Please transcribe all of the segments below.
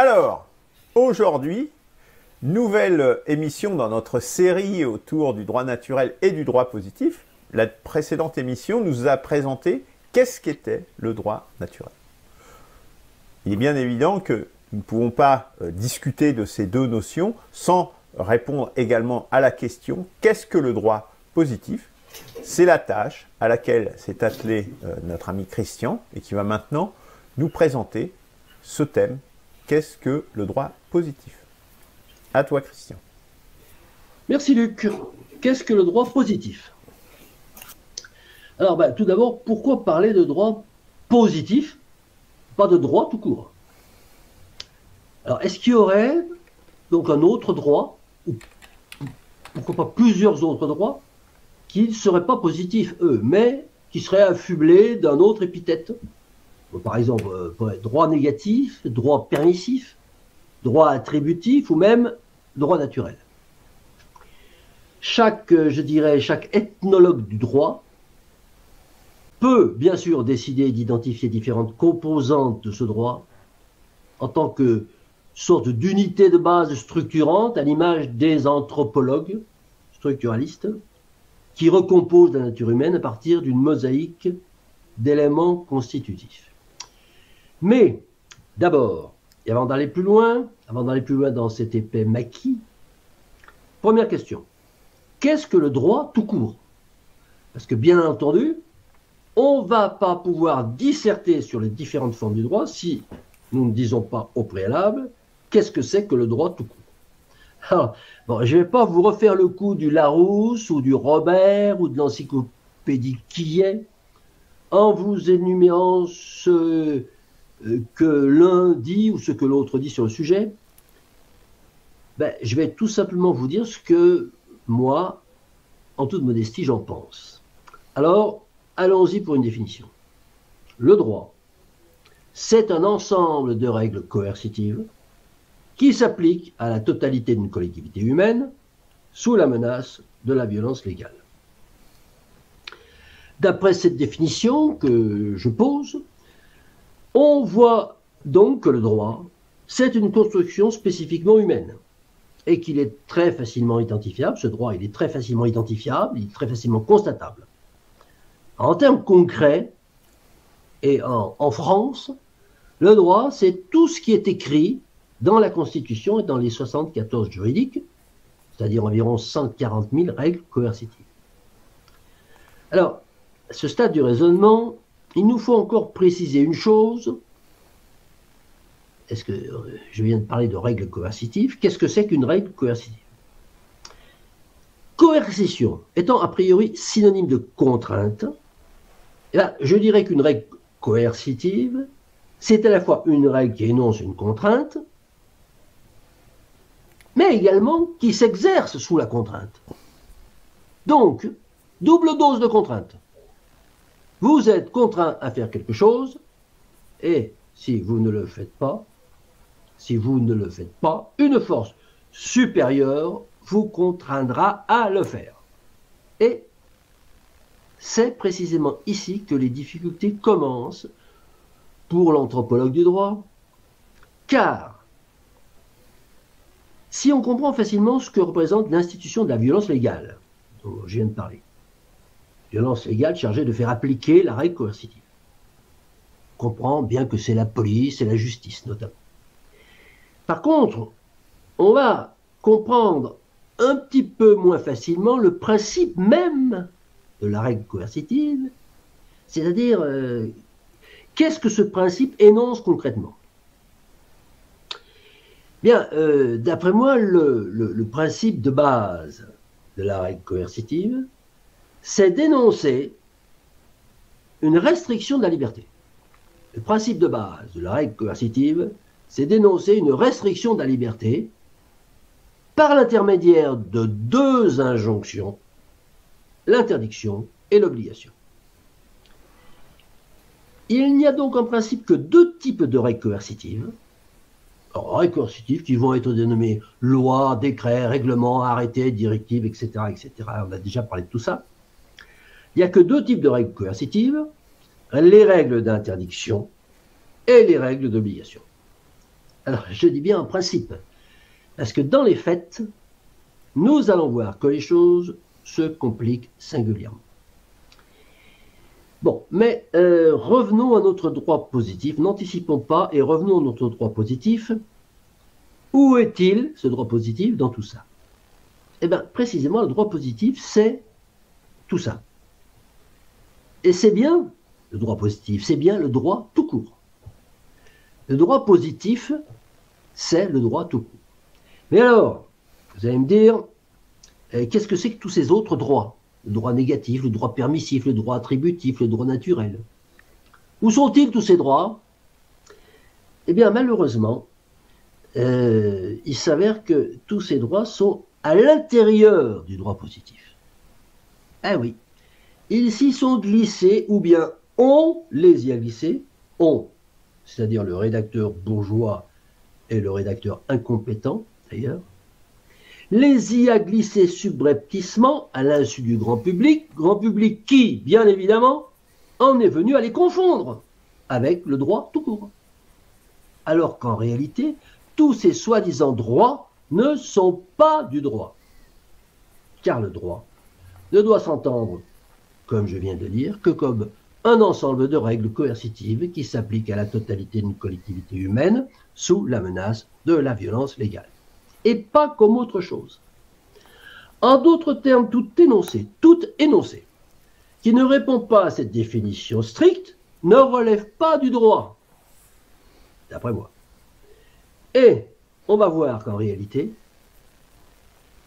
Alors, aujourd'hui, nouvelle émission dans notre série autour du droit naturel et du droit positif. La précédente émission nous a présenté qu'est-ce qu'était le droit naturel. Il est bien évident que nous ne pouvons pas discuter de ces deux notions sans répondre également à la question qu'est-ce que le droit positif? C'est la tâche à laquelle s'est attelé notre ami Christian et qui va maintenant nous présenter ce thème. Qu'est-ce que le droit positif? À toi, Christian. Merci, Luc. Qu'est-ce que le droit positif? Alors, tout d'abord, pourquoi parler de droit positif, pas de droit tout court? Alors, est-ce qu'il y aurait donc un autre droit, ou pourquoi pas plusieurs autres droits, qui ne seraient pas positifs, eux, mais qui seraient affublés d'un autre épithète? Par exemple, droit négatif, droit permissif, droit attributif ou même droit naturel. Chaque ethnologue du droit peut bien sûr décider d'identifier différentes composantes de ce droit en tant que sorte d'unité de base structurante à l'image des anthropologues structuralistes qui recomposent la nature humaine à partir d'une mosaïque d'éléments constitutifs. Mais, d'abord, et avant d'aller plus loin dans cet épais maquis, première question, qu'est-ce que le droit tout court? Parce que, bien entendu, on ne va pas pouvoir disserter sur les différentes formes du droit si nous ne disons pas au préalable qu'est-ce que c'est que le droit tout court. Alors, bon, je ne vais pas vous refaire le coup du Larousse ou du Robert ou de l'encyclopédie Quillet en vous énumérant ce que l'un dit ou ce que l'autre dit sur le sujet. Je vais tout simplement vous dire ce que moi, en toute modestie, j'en pense. Alors, allons-y pour une définition. Le droit, c'est un ensemble de règles coercitives qui s'appliquent à la totalité d'une collectivité humaine sous la menace de la violence légale. D'après cette définition que je pose, on voit donc que le droit, c'est une construction spécifiquement humaine et qu'il est très facilement identifiable. Ce droit, il est très facilement identifiable, il est très facilement constatable. En termes concrets, et en France, le droit, c'est tout ce qui est écrit dans la Constitution et dans les 74 juridiques, c'est-à-dire environ 140 000 règles coercitives. Alors, à ce stade du raisonnement, il nous faut encore préciser une chose. Est-ce que je viens de parler de règles coercitives? Qu'est-ce que c'est qu'une règle coercitive? Coercition étant a priori synonyme de contrainte, et là, je dirais qu'une règle coercitive, c'est à la fois une règle qui énonce une contrainte, mais également qui s'exerce sous la contrainte. Donc, double dose de contrainte. Vous êtes contraint à faire quelque chose, et si vous ne le faites pas, une force supérieure vous contraindra à le faire. Et c'est précisément ici que les difficultés commencent pour l'anthropologue du droit, car si on comprend facilement ce que représente l'institution de la violence légale, dont je viens de parler, violence légale chargée de faire appliquer la règle coercitive, on comprend bien que c'est la police et la justice notamment. Par contre, on va comprendre un petit peu moins facilement le principe même de la règle coercitive, c'est-à-dire qu'est-ce que ce principe énonce concrètement? Bien, d'après moi, le principe de base de la règle coercitive, c'est d'énoncer une restriction de la liberté. Le principe de base de la règle coercitive, c'est d'énoncer une restriction de la liberté par l'intermédiaire de deux injonctions, l'interdiction et l'obligation. Il n'y a donc en principe que deux types de règles coercitives. Alors, règles coercitives qui vont être dénommées loi, décret, règlement, arrêté, directive, etc., etc. On a déjà parlé de tout ça. Il n'y a que deux types de règles coercitives, les règles d'interdiction et les règles d'obligation. Alors, je dis bien en principe, parce que dans les faits, nous allons voir que les choses se compliquent singulièrement. Bon, mais revenons à notre droit positif, n'anticipons pas et revenons à notre droit positif. Où est-il, ce droit positif, dans tout ça? Eh bien, précisément, le droit positif, c'est tout ça. Et c'est bien le droit positif, c'est bien le droit tout court. Le droit positif, c'est le droit tout court. Mais alors, vous allez me dire, qu'est-ce que c'est que tous ces autres droits? Le droit négatif, le droit permissif, le droit attributif, le droit naturel. Où sont-ils tous ces droits? Eh bien, malheureusement, il s'avère que tous ces droits sont à l'intérieur du droit positif. Ah oui, ils s'y sont glissés, ou bien on les y a glissés, on, c'est-à-dire le rédacteur bourgeois et le rédacteur incompétent, d'ailleurs, les y a glissés subrepticement à l'insu du grand public qui, bien évidemment, en est venu à les confondre avec le droit tout court. Alors qu'en réalité, tous ces soi-disant droits ne sont pas du droit. Car le droit ne doit s'entendre, comme je viens de dire, que comme un ensemble de règles coercitives qui s'appliquent à la totalité d'une collectivité humaine sous la menace de la violence légale. Et pas comme autre chose. En d'autres termes, tout énoncé qui ne répond pas à cette définition stricte ne relève pas du droit, d'après moi. Et on va voir qu'en réalité,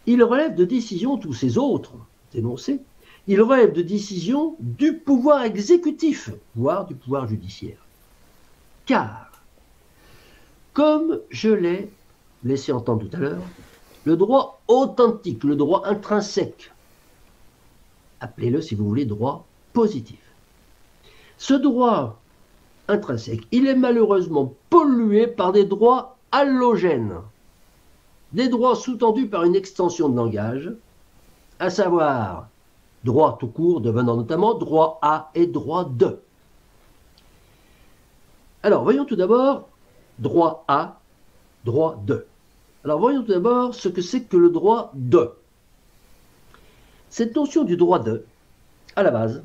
il relève de décisions, tous ces autres énoncés, il relève de décisions du pouvoir exécutif, voire du pouvoir judiciaire. Car, comme je l'ai laissé entendre tout à l'heure, le droit authentique, le droit intrinsèque, appelez-le si vous voulez droit positif. Ce droit intrinsèque, il est malheureusement pollué par des droits allogènes, des droits sous-tendus par une extension de langage, à savoir droit tout court devenant notamment droit à et droit de. Alors, voyons tout d'abord droit à, droit de. Alors, voyons tout d'abord ce que c'est que le droit de. Cette notion du droit de, à la base,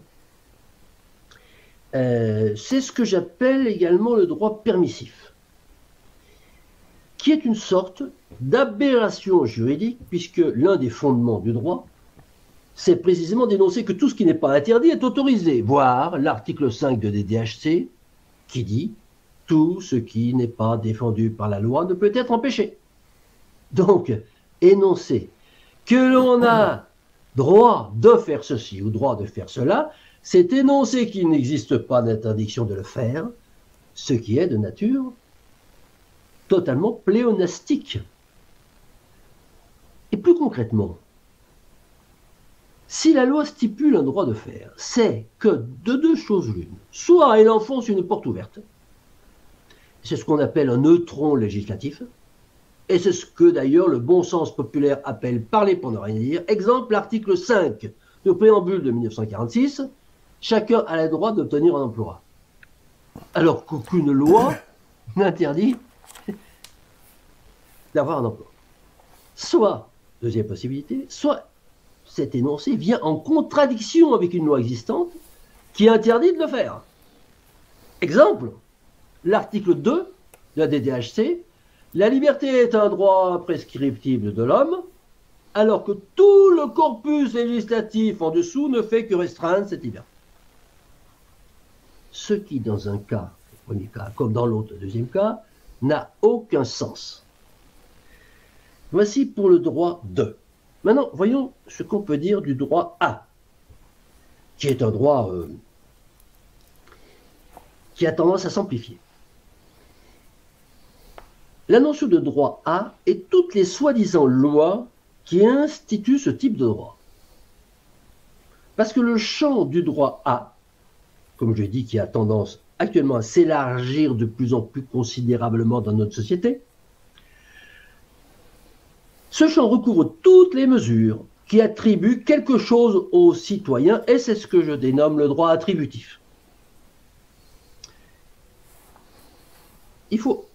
c'est ce que j'appelle également le droit permissif, qui est une sorte d'aberration juridique, puisque l'un des fondements du droit, c'est précisément d'énoncer que tout ce qui n'est pas interdit est autorisé, voire l'article 5 de DDHC, qui dit « tout ce qui n'est pas défendu par la loi ne peut être empêché ». Donc, énoncer que l'on a droit de faire ceci ou droit de faire cela, c'est énoncer qu'il n'existe pas d'interdiction de le faire, ce qui est de nature totalement pléonastique. Et plus concrètement, si la loi stipule un droit de faire, c'est que de deux choses l'une. Soit elle enfonce une porte ouverte, c'est ce qu'on appelle un neutron législatif, et c'est ce que d'ailleurs le bon sens populaire appelle parler pour ne rien dire. Exemple, l'article 5 du préambule de 1946, chacun a le droit d'obtenir un emploi. Alors qu'aucune loi n'interdit d'avoir un emploi. Soit, deuxième possibilité, soit cet énoncé vient en contradiction avec une loi existante qui interdit de le faire. Exemple, l'article 2 de la DDHC, la liberté est un droit prescriptible de l'homme, alors que tout le corpus législatif en dessous ne fait que restreindre cette liberté. Ce qui, dans un cas, le premier cas, comme dans l'autre, le deuxième cas, n'a aucun sens. Voici pour le droit de. Maintenant, voyons ce qu'on peut dire du droit à, qui est un droit qui a tendance à s'amplifier. La notion de droit à est toutes les soi-disant lois qui instituent ce type de droit. Parce que le champ du droit à, comme je dis, qui a tendance actuellement à s'élargir de plus en plus considérablement dans notre société, ce champ recouvre toutes les mesures qui attribuent quelque chose aux citoyens, et c'est ce que je dénomme le droit attributif. Il faut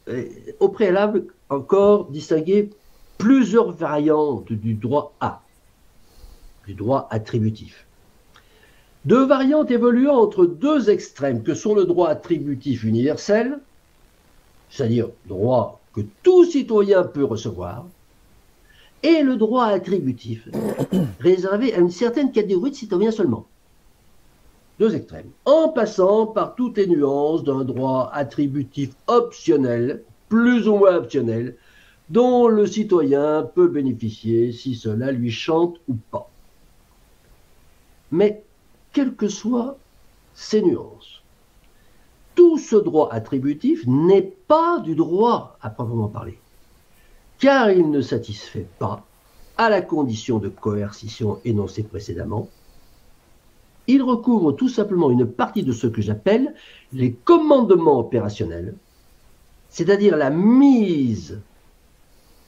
au préalable, encore distinguer plusieurs variantes du droit A, du droit attributif. Deux variantes évoluant entre deux extrêmes que sont le droit attributif universel, c'est-à-dire droit que tout citoyen peut recevoir, et le droit attributif, réservé à une certaine catégorie de citoyens seulement. Deux extrêmes, en passant par toutes les nuances d'un droit attributif optionnel, plus ou moins optionnel, dont le citoyen peut bénéficier si cela lui chante ou pas. Mais, quelles que soient ces nuances, tout ce droit attributif n'est pas du droit à proprement parler, car il ne satisfait pas à la condition de coercition énoncée précédemment. Il recouvre tout simplement une partie de ce que j'appelle les commandements opérationnels, c'est-à-dire la mise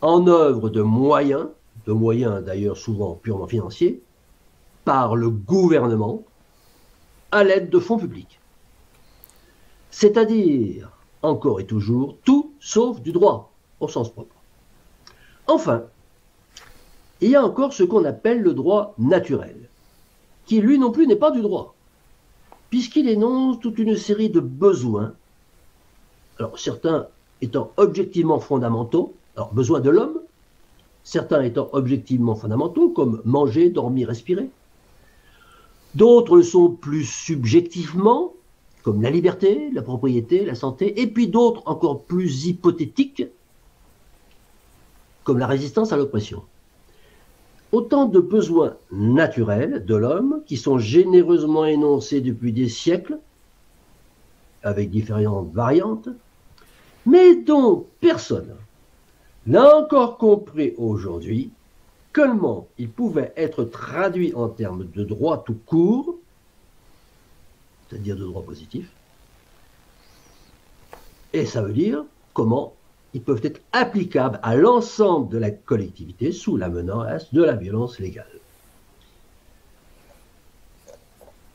en œuvre de moyens d'ailleurs souvent purement financiers, par le gouvernement à l'aide de fonds publics. C'est-à-dire, encore et toujours, tout sauf du droit, au sens propre. Enfin, il y a encore ce qu'on appelle le droit naturel, qui lui non plus n'est pas du droit, puisqu'il énonce toute une série de besoins, alors certains étant objectivement fondamentaux, alors besoins de l'homme, certains étant objectivement fondamentaux, comme manger, dormir, respirer. D'autres le sont plus subjectivement, comme la liberté, la propriété, la santé, et puis d'autres encore plus hypothétiques, comme la résistance à l'oppression. Autant de besoins naturels de l'homme qui sont généreusement énoncés depuis des siècles, avec différentes variantes, mais dont personne n'a encore compris aujourd'hui comment ils pouvaient être traduits en termes de droit tout court, c'est-à-dire de droit positif, et ça veut dire comment ils peuvent être applicables à l'ensemble de la collectivité sous la menace de la violence légale.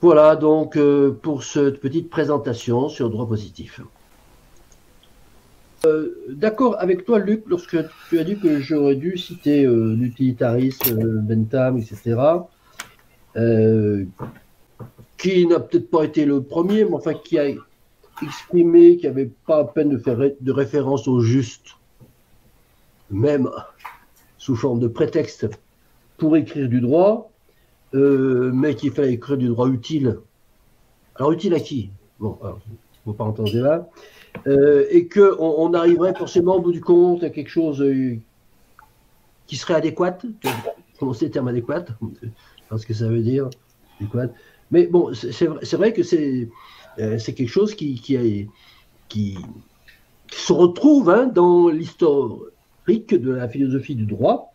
Voilà donc pour cette petite présentation sur le droit positif. D'accord avec toi, Luc, lorsque tu as dit que j'aurais dû citer l'utilitarisme, Bentham, etc., qui n'a peut-être pas été le premier, mais enfin qui a exprimé qu'il n'y avait pas à peine de faire de référence au juste, même sous forme de prétexte, pour écrire du droit, mais qu'il fallait écrire du droit utile. Alors utile à qui? Bon, alors, il ne faut pas entendre là. Et qu'on arriverait forcément au bout du compte à quelque chose qui serait adéquat. Comment c'est le terme adéquat? Je pense que ça veut dire adéquat. Mais bon, c'est vrai que c'est quelque chose qui se retrouve dans l'historique de la philosophie du droit.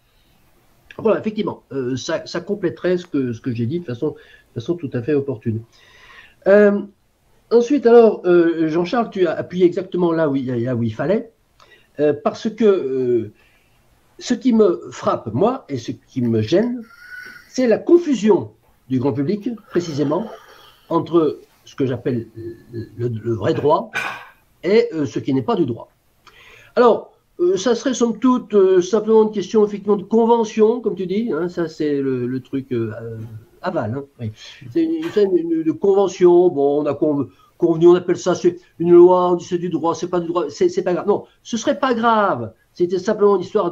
Voilà, effectivement, ça compléterait ce que j'ai dit de façon tout à fait opportune. Ensuite, alors, Jean-Charles, tu as appuyé exactement là où il fallait, parce que ce qui me frappe, moi, et ce qui me gêne, c'est la confusion du grand public, précisément, entre ce que j'appelle le vrai droit et ce qui n'est pas du droit. Alors, ça serait somme toute simplement une question effectivement de convention, comme tu dis, hein, ça c'est le truc aval. Hein, oui. C'est une convention, bon, on a convenu, on appelle ça une loi, on dit c'est du droit, c'est pas du droit, c'est pas grave. Non, ce serait pas grave, c'était simplement une histoire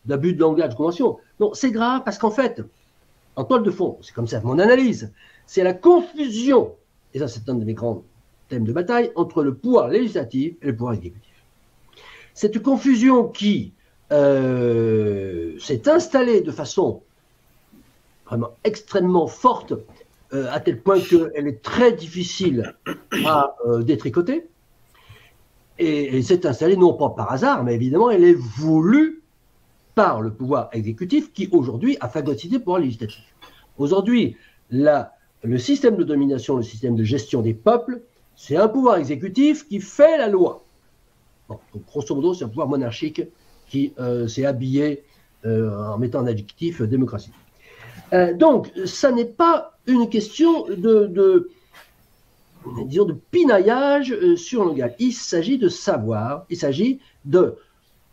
d'abus de langage de convention. Non, c'est grave parce qu'en fait, en toile de fond, c'est comme ça mon analyse, c'est la confusion, et ça c'est un de mes grands thèmes de bataille, entre le pouvoir législatif et le pouvoir exécutif. Cette confusion qui s'est installée de façon vraiment extrêmement forte, à tel point qu'elle est très difficile à détricoter, et s'est installée non pas par hasard, mais évidemment elle est voulue par le pouvoir exécutif qui aujourd'hui a phagocyté le pouvoir législatif. Aujourd'hui, le système de domination, le système de gestion des peuples, c'est un pouvoir exécutif qui fait la loi. Bon, donc, grosso modo, c'est un pouvoir monarchique qui s'est habillé en mettant un adjectif démocratie. Donc, ça n'est pas une question disons, de pinaillage sur le langage. Il s'agit de savoir, il s'agit de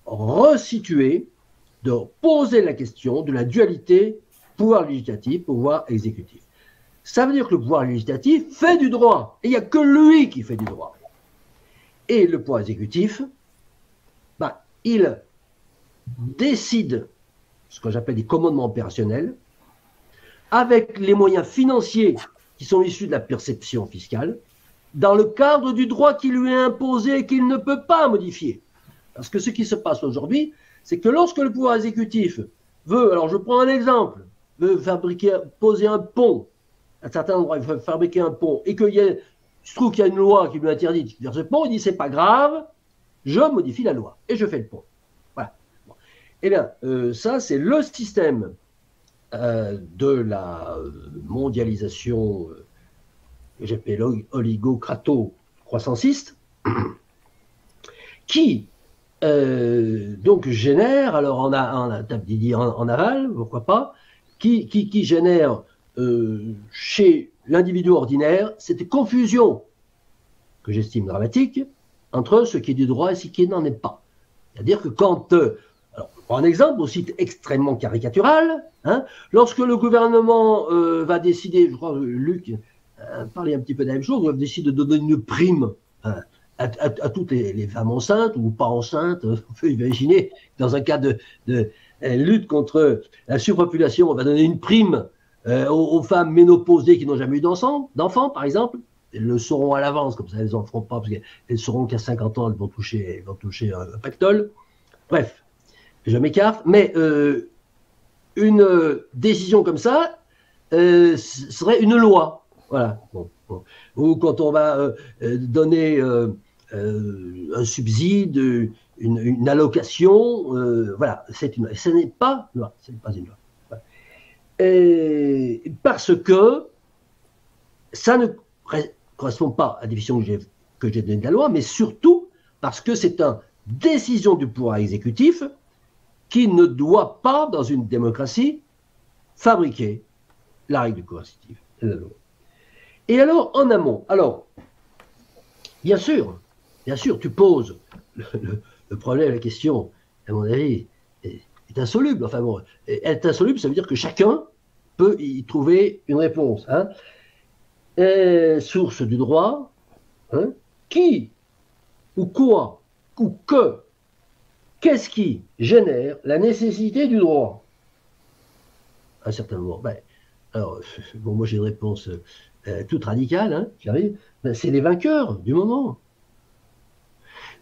resituer, de poser la question de la dualité pouvoir législatif, pouvoir exécutif. Ça veut dire que le pouvoir législatif fait du droit. Et il n'y a que lui qui fait du droit. Et le pouvoir exécutif, bah, il décide ce que j'appelle des commandements opérationnels avec les moyens financiers qui sont issus de la perception fiscale dans le cadre du droit qui lui est imposé et qu'il ne peut pas modifier. Parce que ce qui se passe aujourd'hui, c'est que lorsque le pouvoir exécutif veut, alors je prends un exemple, veut poser un pont, à certains endroits, il veut fabriquer un pont, et qu'il se trouve qu'il y a une loi qui lui interdit de faire ce pont, il dit c'est pas grave, je modifie la loi, et je fais le pont. Voilà. Bon. Eh bien, ça c'est le système de la mondialisation que j'appelle oligo-crato-croissanciste, qui donc génère, alors en aval, pourquoi pas, qui génère chez l'individu ordinaire cette confusion que j'estime dramatique entre ce qui est du droit et ce qui n'en est pas. C'est-à-dire que quand, alors, je prends un exemple aussi extrêmement caricatural, hein, lorsque le gouvernement va décider, je crois Luc parlait un petit peu de la même chose, va décider de donner une prime à toutes les femmes enceintes ou pas enceintes, on peut imaginer, dans un cas de lutte contre la surpopulation, on va donner une prime aux femmes ménopausées qui n'ont jamais eu d'enfants, par exemple. Elles le sauront à l'avance, comme ça elles n'en feront pas, parce qu'elles sauront qu'à 50 ans, elles vont toucher un pactole. Bref, je m'écarte, mais une décision comme ça serait une loi. Voilà. Bon. Ou quand on va donner un subside, une allocation, voilà, c'est une loi. Ce n'est pas une loi. Ce n'est pas une loi. Voilà. Parce que ça ne correspond pas à la définition que j'ai donnée de la loi, mais surtout parce que c'est une décision du pouvoir exécutif qui ne doit pas, dans une démocratie, fabriquer la règle coercitive de la loi. Et alors, en amont, alors, bien sûr, tu poses le problème, la question, à mon avis, est insoluble. Enfin bon, est insoluble, ça veut dire que chacun peut y trouver une réponse. Hein. Source du droit, hein, qui ou quoi ou qu'est-ce qui génère la nécessité du droit à un certain moment. Ben, alors, bon, moi j'ai une réponse toute radicale, hein, j'arrive. Ben, c'est les vainqueurs du moment.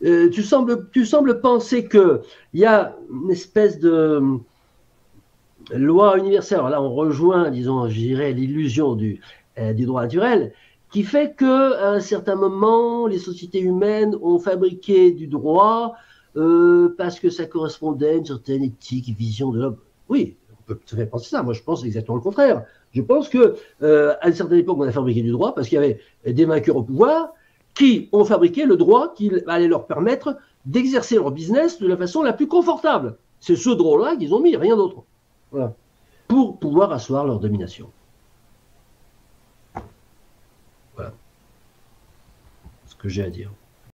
Tu sembles penser qu'il y a une espèce de loi universelle. Alors là, on rejoint, disons, je dirais, l'illusion du droit naturel, qui fait qu'à un certain moment, les sociétés humaines ont fabriqué du droit parce que ça correspondait à une certaine éthique, vision de l'homme. Oui, on peut tout à fait penser ça. Moi, je pense exactement le contraire. Je pense que à une certaine époque, on a fabriqué du droit parce qu'il y avait des vainqueurs au pouvoir qui ont fabriqué le droit qui allait leur permettre d'exercer leur business de la façon la plus confortable. C'est ce droit-là qu'ils ont mis, rien d'autre. Voilà. Pour pouvoir asseoir leur domination. Voilà ce que j'ai à dire.